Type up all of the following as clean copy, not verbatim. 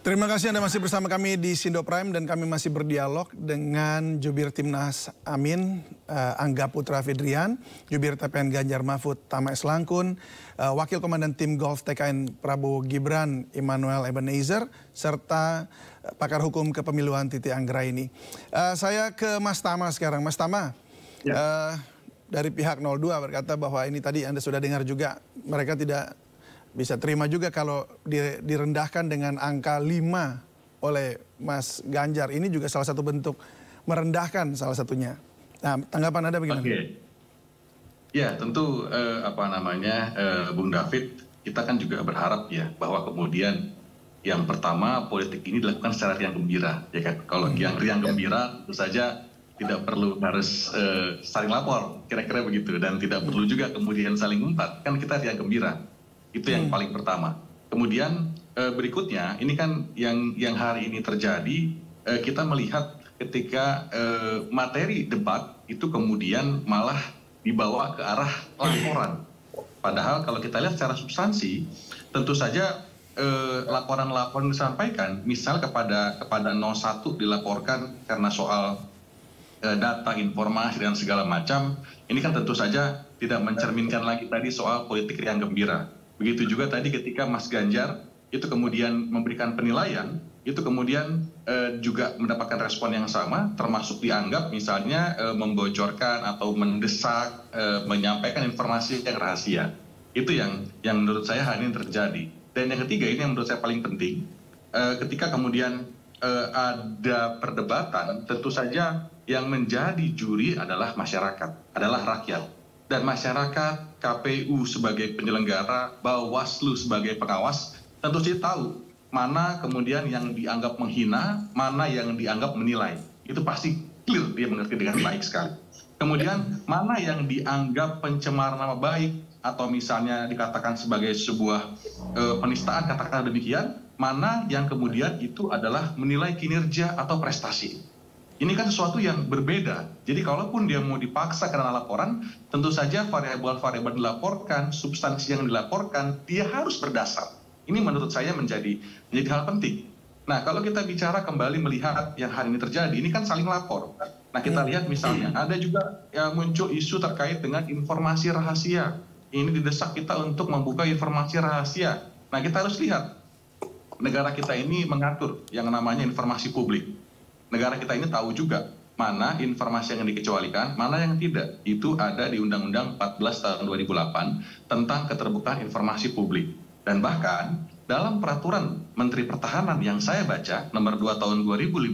Terima kasih Anda masih bersama kami di Sindo Prime dan kami masih berdialog dengan Jubir Timnas Amin, Angga Putra Fidrian, Jubir TPN Ganjar Mahfud Tama S. Langkun, Wakil Komandan Tim Golf TKN Prabowo Gibran Immanuel Ebenezer, serta pakar hukum kepemiluan Titi Anggraini. Saya ke Mas Tama sekarang. Mas Tama, ya. Dari pihak 02 berkata bahwa ini tadi Anda sudah dengar juga, mereka tidak bisa terima juga kalau direndahkan dengan angka 5 oleh Mas Ganjar. Ini juga salah satu bentuk merendahkan salah satunya. Nah, tanggapan Anda bagaimana? Oke. Ya, tentu Bung David, kita kan juga berharap ya bahwa kemudian yang pertama politik ini dilakukan secara riang gembira, ya kan? Kalau yang riang gembira tentu saja tidak perlu harus saling lapor, kira-kira begitu, dan tidak perlu juga kemudian saling umpat, kan kita riang gembira. Itu yang paling pertama. Kemudian berikutnya, ini kan yang hari ini terjadi, kita melihat ketika materi debat itu kemudian malah dibawa ke arah laporan. Padahal kalau kita lihat secara substansi, tentu saja laporan-laporan disampaikan, misal kepada 01 dilaporkan karena soal data, informasi, dan segala macam, ini kan tentu saja tidak mencerminkan lagi tadi soal politik riang gembira. Begitu juga tadi ketika Mas Ganjar itu kemudian memberikan penilaian, itu kemudian juga mendapatkan respon yang sama, termasuk dianggap misalnya membocorkan atau mendesak, menyampaikan informasi yang rahasia. Itu yang menurut saya hari ini terjadi. Dan yang ketiga, ini yang menurut saya paling penting, ketika kemudian ada perdebatan, tentu saja yang menjadi juri adalah masyarakat, adalah rakyat. Dan masyarakat, KPU sebagai penyelenggara, Bawaslu sebagai pengawas, tentu saja tahu mana kemudian yang dianggap menghina, mana yang dianggap menilai. Itu pasti clear, dia mengerti dengan baik sekali. Kemudian mana yang dianggap pencemaran nama baik, atau misalnya dikatakan sebagai sebuah penistaan, katakanlah demikian, mana yang kemudian itu adalah menilai kinerja atau prestasi. Ini kan sesuatu yang berbeda. Jadi kalaupun dia mau dipaksa karena laporan, tentu saja variabel-variabel dilaporkan, substansi yang dilaporkan, dia harus berdasar. Ini menurut saya menjadi hal penting. Nah, kalau kita bicara kembali melihat yang hari ini terjadi, ini kan saling lapor. Nah, kita lihat misalnya, ada juga yang muncul isu terkait dengan informasi rahasia. Ini didesak kita untuk membuka informasi rahasia. Nah, kita harus lihat, negara kita ini mengatur yang namanya informasi publik. Negara kita ini tahu juga mana informasi yang dikecualikan, mana yang tidak. Itu ada di Undang-Undang 14 tahun 2008 tentang keterbukaan informasi publik. Dan bahkan dalam peraturan Menteri Pertahanan yang saya baca, nomor 2 tahun 2015,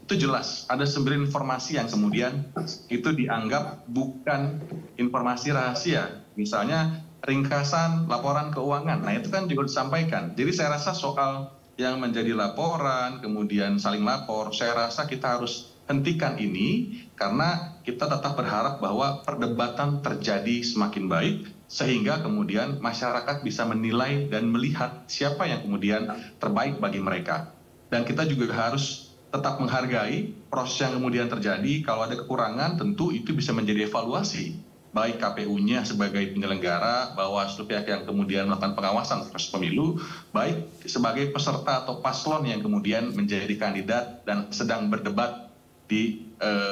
itu jelas ada 9 informasi yang kemudian itu dianggap bukan informasi rahasia. Misalnya ringkasan laporan keuangan, nah itu kan juga disampaikan. Jadi saya rasa soal yang menjadi laporan, kemudian saling lapor, saya rasa kita harus hentikan ini karena kita tetap berharap bahwa perdebatan terjadi semakin baik sehingga kemudian masyarakat bisa menilai dan melihat siapa yang kemudian terbaik bagi mereka. Dan kita juga harus tetap menghargai proses yang kemudian terjadi. Kalau ada kekurangan tentu itu bisa menjadi evaluasi, baik KPU-nya sebagai penyelenggara, Bawaslu pihak yang kemudian melakukan pengawasan proses pemilu, baik sebagai peserta atau paslon yang kemudian menjadi kandidat dan sedang berdebat di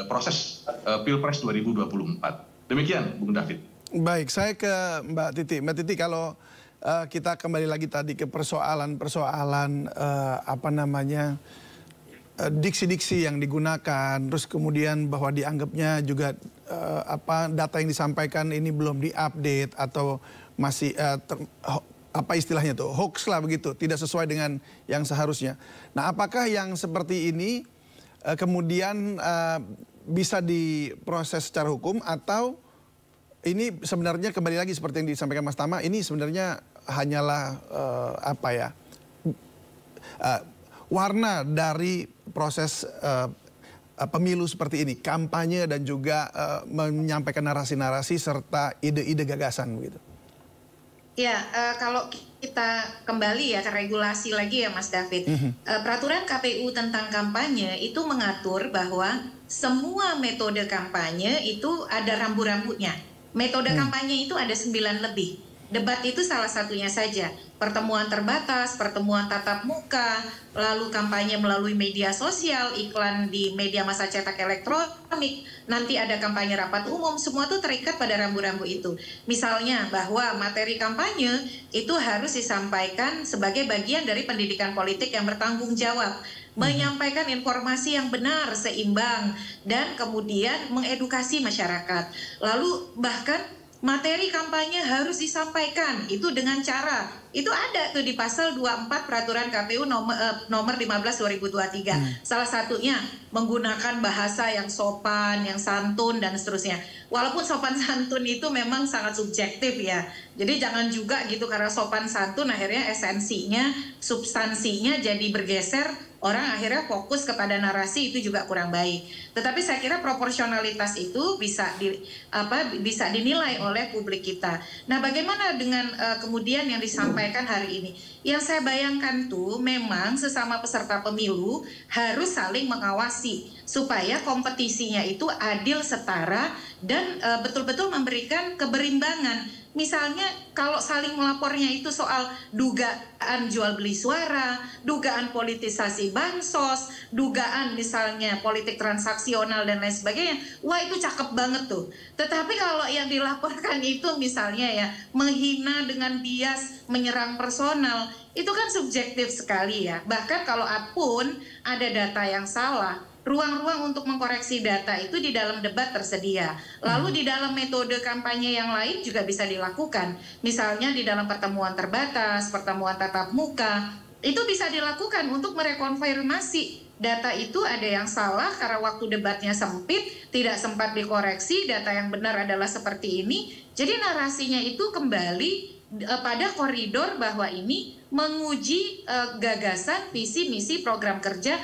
proses Pilpres 2024. Demikian, Bung David. Baik, saya ke Mbak Titi. Mbak Titi, kalau kita kembali lagi tadi ke persoalan-persoalan diksi-diksi yang digunakan, terus kemudian bahwa dianggapnya juga data yang disampaikan ini belum diupdate atau masih istilahnya tuh hoax lah begitu, tidak sesuai dengan yang seharusnya. Nah, apakah yang seperti ini kemudian bisa diproses secara hukum atau ini sebenarnya kembali lagi seperti yang disampaikan Mas Tama, ini sebenarnya hanyalah warna dari proses pemilu seperti ini, kampanye dan juga menyampaikan narasi-narasi serta ide-ide gagasan begitu. Ya, kalau kita kembali ya ke regulasi lagi ya Mas David, peraturan KPU tentang kampanye itu mengatur bahwa semua metode kampanye itu ada rambu-rambunya. Metode kampanye itu ada 9 lebih. Debat itu salah satunya saja. Pertemuan terbatas, pertemuan tatap muka, lalu kampanye melalui media sosial, iklan di media massa cetak elektronik, nanti ada kampanye rapat umum, semua itu terikat pada rambu-rambu itu. Misalnya bahwa materi kampanye itu harus disampaikan sebagai bagian dari pendidikan politik yang bertanggung jawab, menyampaikan informasi yang benar, seimbang, dan kemudian mengedukasi masyarakat. Lalu bahkan materi kampanye harus disampaikan itu dengan cara itu ada tuh di pasal 24 peraturan KPU nomor 15/2023. Salah satunya menggunakan bahasa yang sopan, yang santun dan seterusnya. Walaupun sopan santun itu memang sangat subjektif ya. Jadi jangan juga gitu karena sopan santun akhirnya esensinya, substansinya jadi bergeser, orang akhirnya fokus kepada narasi, itu juga kurang baik. Tetapi saya kira proporsionalitas itu bisa dinilai oleh publik kita. Nah, bagaimana dengan kemudian yang disampaikan hari ini? Yang saya bayangkan tuh memang sesama peserta pemilu harus saling mengawasi supaya kompetisinya itu adil, setara, dan betul-betul memberikan keberimbangan. Misalnya kalau saling melapornya itu soal dugaan jual beli suara, dugaan politisasi bansos, dugaan misalnya politik transaksional dan lain sebagainya, wah itu cakep banget tuh. Tetapi kalau yang dilaporkan itu misalnya ya menghina dengan bias, menyerang personal, itu kan subjektif sekali ya. Bahkan kalau pun ada data yang salah, ruang-ruang untuk mengkoreksi data itu di dalam debat tersedia. Lalu di dalam metode kampanye yang lain juga bisa dilakukan. Misalnya di dalam pertemuan terbatas, pertemuan tatap muka, itu bisa dilakukan untuk merekonfirmasi data itu ada yang salah karena waktu debatnya sempit, tidak sempat dikoreksi, data yang benar adalah seperti ini. Jadi narasinya itu kembali pada koridor bahwa ini menguji gagasan, visi, misi, program kerja.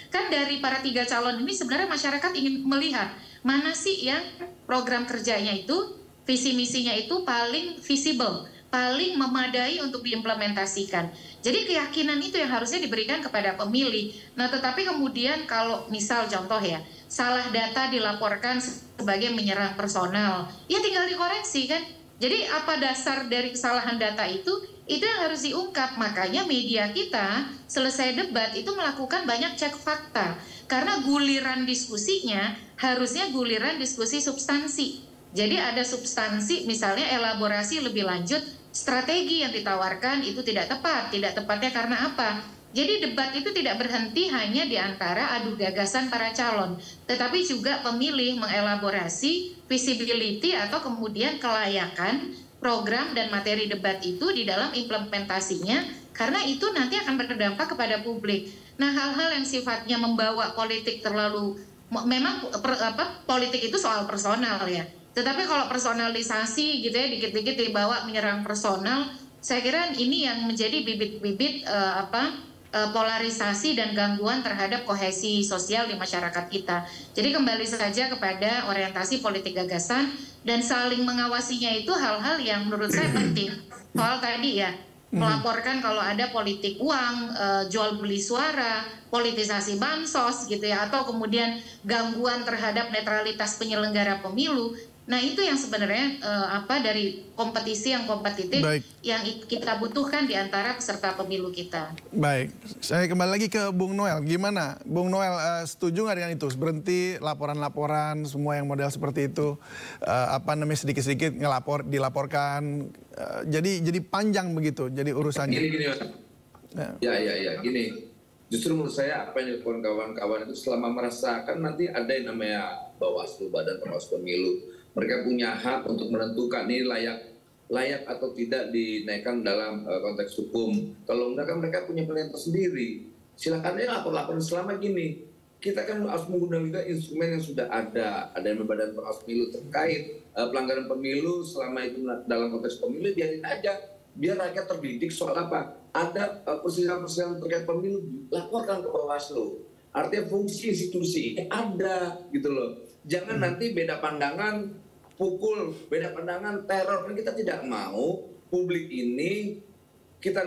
Kan dari para 3 calon ini sebenarnya masyarakat ingin melihat mana sih yang program kerjanya itu, visi misinya itu paling visible, paling memadai untuk diimplementasikan. Jadi keyakinan itu yang harusnya diberikan kepada pemilih. Nah, tetapi kemudian kalau misal contoh ya, salah data dilaporkan sebagai menyerang personal, ya tinggal dikoreksi kan. Jadi apa dasar dari kesalahan data itu yang harus diungkap. Makanya media kita selesai debat itu melakukan banyak cek fakta. Karena guliran diskusinya harusnya guliran diskusi substansi. Jadi ada substansi, misalnya elaborasi lebih lanjut, strategi yang ditawarkan itu tidak tepat. Tidak tepatnya karena apa? Jadi debat itu tidak berhenti hanya di antara adu gagasan para calon, tetapi juga pemilih mengelaborasi visibility atau kemudian kelayakan program dan materi debat itu di dalam implementasinya, karena itu nanti akan berdampak kepada publik. Nah, hal-hal yang sifatnya membawa politik terlalu, memang politik itu soal personal ya, tetapi kalau personalisasi gitu ya, dikit-dikit dibawa menyerang personal, saya kira ini yang menjadi bibit-bibit polarisasi dan gangguan terhadap kohesi sosial di masyarakat kita. Jadi kembali saja kepada orientasi politik gagasan dan saling mengawasinya itu hal-hal yang menurut saya penting. Soal tadi ya, melaporkan kalau ada politik uang, jual beli suara, politisasi bansos gitu ya, atau kemudian gangguan terhadap netralitas penyelenggara pemilu. Nah, itu yang sebenarnya dari kompetisi yang kompetitif. Baik. Yang kita butuhkan di antara peserta pemilu kita. Baik, saya kembali lagi ke Bung Noel. Gimana, Bung Noel, setuju nggak dengan itu? Berhenti laporan-laporan, semua yang model seperti itu, sedikit-sedikit dilaporkan, jadi panjang begitu, jadi urusannya. Gini. Ya, gini. Justru menurut saya apa yang dilakukan kawan-kawan itu selama merasakan nanti ada yang namanya Bawaslu, Badan Pengawas Pemilu. Mereka punya hak untuk menentukan ini layak atau tidak dinaikkan dalam konteks hukum. Kalau enggak kan mereka punya penilaian tersendiri. Silakan aja lapor-lapor selama gini. Kita kan harus menggunakan instrumen yang sudah ada yang Badan Pengawas Pemilu terkait pelanggaran pemilu selama itu dalam konteks pemilu, biarin aja. Biar rakyat terdidik soal apa. Ada persidangan terkait pemilu, laporkan ke Bawaslu. Artinya fungsi institusi ini ada gitu loh. Jangan nanti beda pandangan, beda pandangan, teror. Kita tidak mau publik ini kita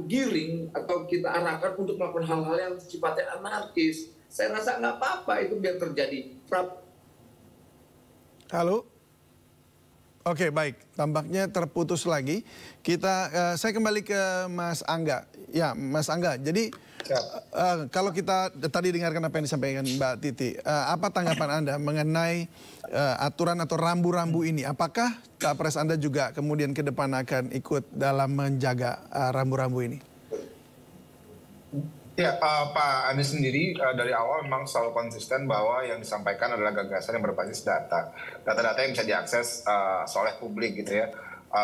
giring atau kita arahkan untuk melakukan hal-hal yang sifatnya anarkis. Saya rasa nggak apa-apa itu biar terjadi. Halo? Oke, baik. Tampaknya terputus lagi. Saya kembali ke Mas Angga. Ya, Mas Angga. Jadi kalau kita tadi dengarkan apa yang disampaikan Mbak Titi, apa tanggapan Anda mengenai aturan atau rambu-rambu ini? Apakah Capres Anda juga kemudian ke depan akan ikut dalam menjaga rambu-rambu ini? Ya, Pak Anies sendiri dari awal memang selalu konsisten bahwa yang disampaikan adalah gagasan yang berbasis data. Data-data yang bisa diakses oleh publik gitu ya.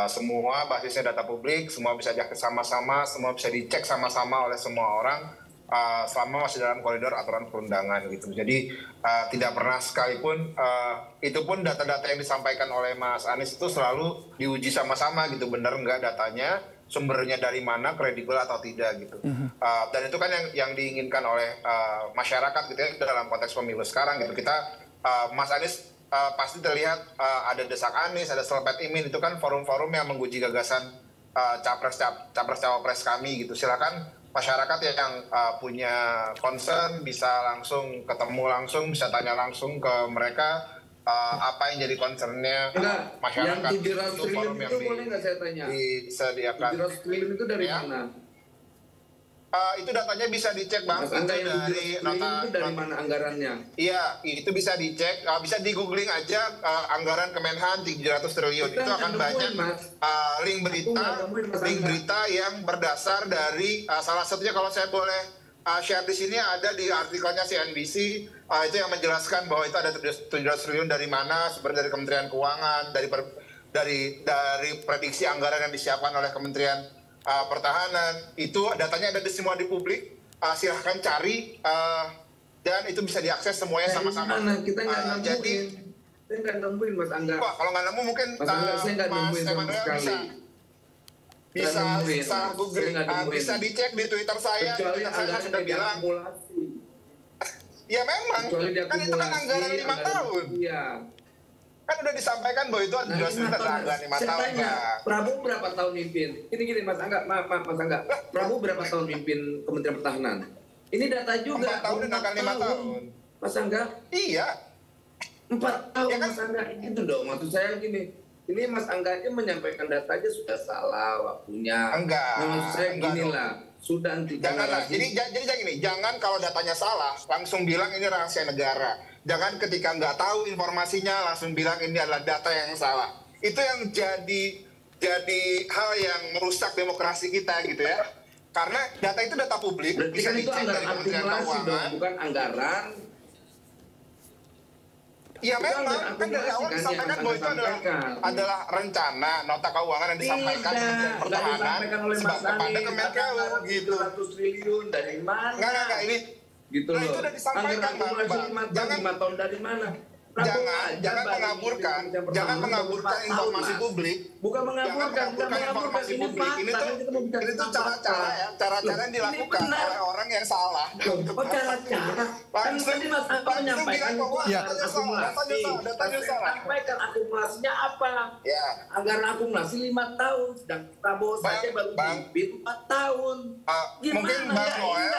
Semua basisnya data publik, semua bisa diakses sama-sama, semua bisa dicek sama-sama oleh semua orang selama masih dalam koridor aturan perundangan gitu. Jadi tidak pernah sekalipun, itu pun data-data yang disampaikan oleh Mas Anies itu selalu diuji sama-sama gitu, benar nggak datanya, sumbernya dari mana, kredibel atau tidak gitu. Dan itu kan yang diinginkan oleh masyarakat gitu ya dalam konteks pemilu sekarang gitu. Mas Anies pasti terlihat ada desak Anies, ada selepet imin, itu kan forum-forum yang menguji gagasan capres-cawapres kami gitu. Silakan masyarakat yang punya concern bisa langsung ketemu langsung, bisa tanya langsung ke mereka. Apa yang jadi concernnya masyarakat. Yang 700 triliun itu boleh nggak saya tanya? Disediakan. 700 triliun itu dari mana? Itu datanya bisa dicek Bang. Mas Angga, itu dari itu dari mana anggarannya? Iya, itu bisa dicek. Bisa di googling aja anggaran Kemenhan 700 triliun. Itu akan banyak link berita yang berdasar dari salah satunya kalau saya boleh share di sini ada di artikelnya CNBC itu yang menjelaskan bahwa itu ada 700 triliun dari mana, seperti dari Kementerian Keuangan, dari prediksi anggaran yang disiapkan oleh Kementerian Pertahanan. Itu datanya ada semua di publik. Silahkan cari dan itu bisa diakses semuanya sama-sama. Kita nggak nemuin. Kita nggak nemuin Mas Angga. Wah, kalau nggak nemu mungkin saya nggak nemuin sama sekali. Bisa googling, bisa dicek di Twitter saya. Kecuali saya sudah bilang. Ya memang, kan itu kan anggaran 5 tahun. Iya. Kan udah disampaikan bahwa itu ada anggaran 5 tahun. Prabowo berapa tahun mimpin? Gini Mas Angga, maaf Mas Angga. Prabowo berapa tahun mimpin Kementerian Pertahanan? Ini data juga. 4 tahun dan akan 5 tahun. Mas Angga? Iya. 4 tahun ya kan? Mas Angga. Itu dong, maksud saya gini. Ini Mas Angga menyampaikan data aja sudah salah waktunya. Enggak. Maksud saya gini lah. Sudah janganlah. Jadi gini, jangan kalau datanya salah langsung bilang ini rahasia negara. Jangan ketika nggak tahu informasinya langsung bilang ini adalah data yang salah. Itu yang jadi hal yang merusak demokrasi kita gitu ya. Karena data itu data publik, berarti bisa kan itu dicek dari Kementerian Keuangan. Bukan anggaran. Ya memang, kan dari awal disampaikan bahwa itu adalah rencana nota keuangan yang disampaikan Kementerian Pertahanan kepada Kemenkeu gitu. 700 triliun dari mana? Enggak, ini gitu loh. Itu udah disampaikan Bang. Jangan 5 tahun dari mana? Jangan mengaburkan informasi publik. Bukan mengaburkan informasi publik. Ini tuh cara-cara yang dilakukan oleh orang yang salah. Oh, cara-cara. Kan tadi Mas Angga menyampaikan akumulasi. Sampaikan akumulasinya apa? Ya. Anggaran akumulasi 5 tahun, sedang Prabowo saja baru mimpin 4 tahun. Mungkin Bang Noel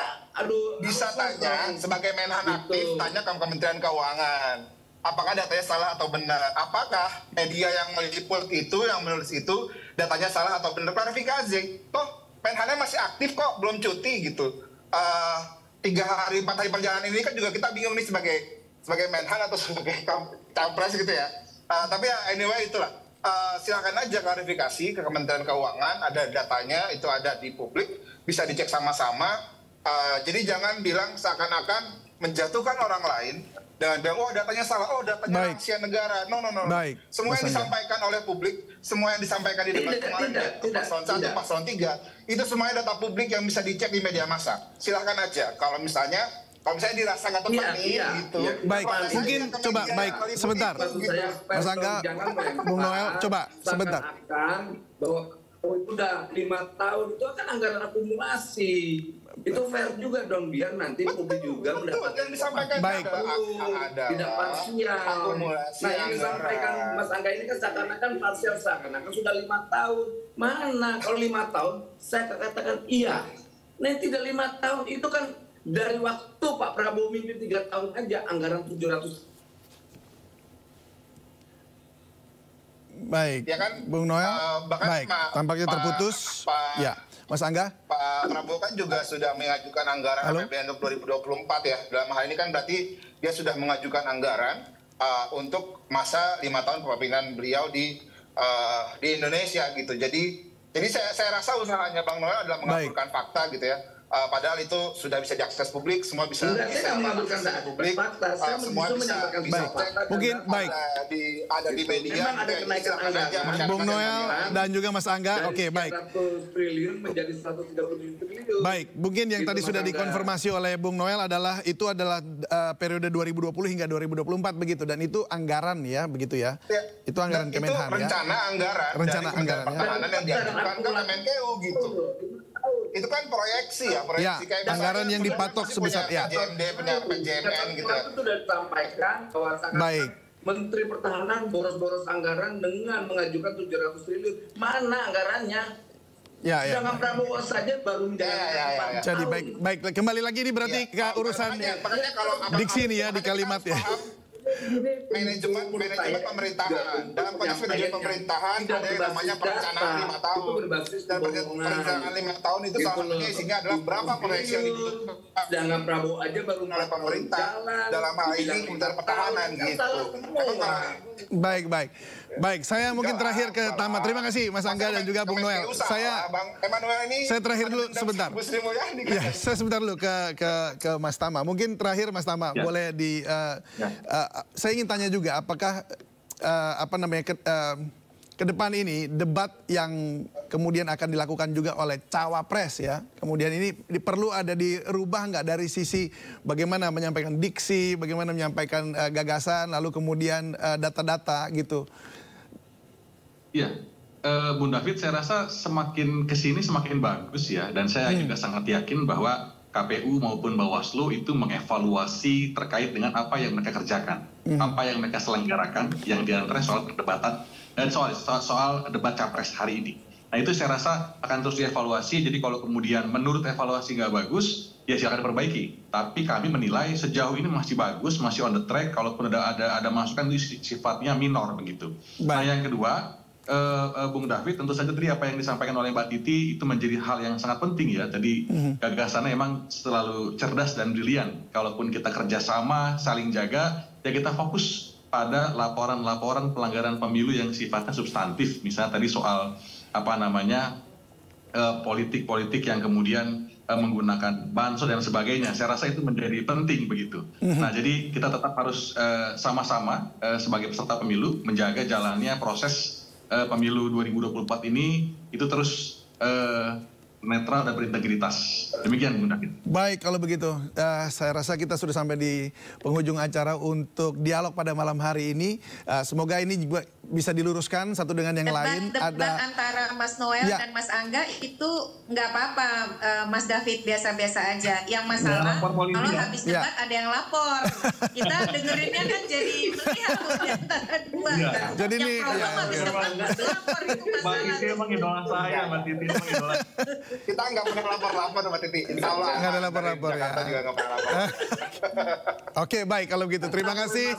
bisa tanya sebagai Menhan aktif, tanya ke Kementerian Keuangan. Apakah datanya salah atau benar? Apakah media yang meliput itu, yang menulis itu, datanya salah atau benar? Klarifikasi. Toh, Menhannya masih aktif kok, belum cuti gitu. 3 hari, 4 hari perjalanan ini kan juga kita bingung nih sebagai Menhan atau sebagai Capres gitu ya. Tapi ya anyway itulah. Silakan aja klarifikasi ke Kementerian Keuangan, ada datanya, itu ada di publik, bisa dicek sama-sama. Jadi jangan bilang seakan-akan menjatuhkan orang lain, dengan bilang, oh datanya salah, oh datanya rahasia negara. No. Baik. Semua yang disampaikan oleh publik, semua yang disampaikan di debat kemarin, paslon 1, paslon 3, itu semuanya data publik yang bisa dicek di media massa. Silahkan aja. Kalau misalnya dirasa nggak tepat gitu. Baik, mungkin coba, sebentar. Mas Angga, Bung Noel, coba sebentar. Bahwa itu udah 5 tahun, itu kan anggaran akumulasi. Itu fair juga dong, biar nanti publik juga mendapatkan yang disampaikan tidak parsial. Nah yang disampaikan Mas Angga ini kan seakan-akan parsial, seakan-akan sudah 5 tahun. Mana kalau 5 tahun saya katakan iya. Nah tidak 5 tahun itu kan dari waktu Pak Prabowo mimpin 3 tahun aja anggaran 700. Baik. Ya kan? Bung Noel. Bahkan Baik. Tampaknya terputus. Ya, Mas Angga. Pak Prabowo kan juga sudah mengajukan anggaran APBN untuk 2024 ya. Dalam hal ini kan berarti dia sudah mengajukan anggaran untuk masa 5 tahun kepemimpinan beliau di Indonesia gitu. Jadi saya rasa usahanya Bang Noel adalah mengaburkan fakta gitu ya. Padahal itu sudah bisa diakses publik, semua bisa mengaburkan publik, semua bisa mungkin baik. Ada di media. Memang ada kenaikan anggaran. Bung Noel dan juga Mas Angga, oke baik. 100 triliun menjadi 130 triliun. Baik, mungkin yang tadi sudah dikonfirmasi oleh Bung Noel adalah itu adalah periode 2020 hingga 2024 begitu, dan itu anggaran ya, begitu ya? Itu anggaran Kemenhan ya? Rencana anggaran. Rencana anggaran ya? Pertahanan yang diajukan ke Kemenkeu gitu. Itu kan proyeksi ya, proyeksi ya, anggaran yang dipatok sebesar ya. PJMN gitu. Itu sudah disampaikan bahwa baik. Menteri Pertahanan boros-boros anggaran dengan mengajukan 700 triliun. Mana anggarannya? Ya. Jangan Prabowo saja baru menjalankan. Jadi baik. Kembali lagi ini berarti ke urusan diksi nih ya di kalimat ya. Manajemen pemerintahan. Dalam konteks manajemen pemerintahan ada yang namanya perencanaan 5 tahun. Dan perencanaan 5 tahun itu salah satunya isinya adalah berapa proyeksi yang dibutuhkan. Jangan Prabowo aja baru oleh pemerintah dalam hal ini Kementerian Pertahanan gitu. Baik, saya mungkin terakhir ke Tama. Terima kasih Mas Angga dan juga Bung Noel. Saya terakhir dulu sebentar. Ya, saya sebentar dulu ke Mas Tama. Mungkin terakhir Mas Tama boleh saya ingin tanya juga apakah ke depan ini debat yang kemudian akan dilakukan juga oleh cawapres ya. Kemudian ini perlu ada dirubah nggak dari sisi bagaimana menyampaikan diksi, bagaimana menyampaikan gagasan, lalu kemudian data-data gitu. Iya, Bung David, saya rasa semakin kesini semakin bagus ya, dan saya juga sangat yakin bahwa KPU maupun Bawaslu itu mengevaluasi terkait dengan apa yang mereka kerjakan, apa yang mereka selenggarakan, yang diantaranya soal perdebatan dan soal debat capres hari ini. Nah itu saya rasa akan terus dievaluasi. Jadi kalau kemudian menurut evaluasi nggak bagus, ya silakan perbaiki. Tapi kami menilai sejauh ini masih bagus, masih on the track. Kalaupun ada masukan itu sifatnya minor begitu. Nah yang kedua, Bung David, tentu saja tadi apa yang disampaikan oleh Mbak Titi itu menjadi hal yang sangat penting ya. Tadi gagasannya emang selalu cerdas dan brilian. Kalaupun kita kerjasama, saling jaga, ya kita fokus pada laporan-laporan pelanggaran pemilu yang sifatnya substantif. Misalnya tadi soal politik-politik yang kemudian menggunakan bansos dan sebagainya. Saya rasa itu menjadi penting begitu. Nah jadi kita tetap harus sama-sama sebagai peserta pemilu menjaga jalannya proses pemilu 2024 ini itu terus netral dan berintegritas. Demikian Bung David. Baik, kalau begitu saya rasa kita sudah sampai di penghujung acara untuk dialog pada malam hari ini. Semoga ini juga bisa diluruskan satu dengan yang lain. Debat antara Mas Noel dan Mas Angga itu nggak apa-apa, Mas David, biasa-biasa aja. Yang masalah kalau habis debat ada yang lapor. Kita dengerinnya kan jadi melihat di antara dua. Jadi ini habis debat nggak lapor itu masalah. Mbak Titi emang idola saya, Mbak Titi emang idola. Kita nggak pernah lapor-lapor Mbak Titi. Insya Allah. Nggak ada lapor-lapor ya. Juga nggak pernah lapor. Oke, baik kalau begitu. Terima kasih.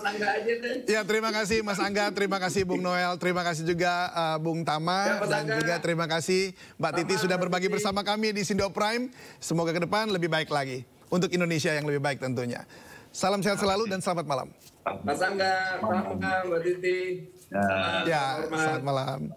Ya, terima kasih Mas Angga, terima kasih Bung Noel, terima kasih juga Bung Tama, dan juga terima kasih Mbak Titi sudah berbagi bersama kami di Sindo Prime. Semoga ke depan lebih baik lagi untuk Indonesia yang lebih baik tentunya. Salam sehat selalu dan selamat malam. Mas Angga, Mbak Titi. Ya, selamat malam.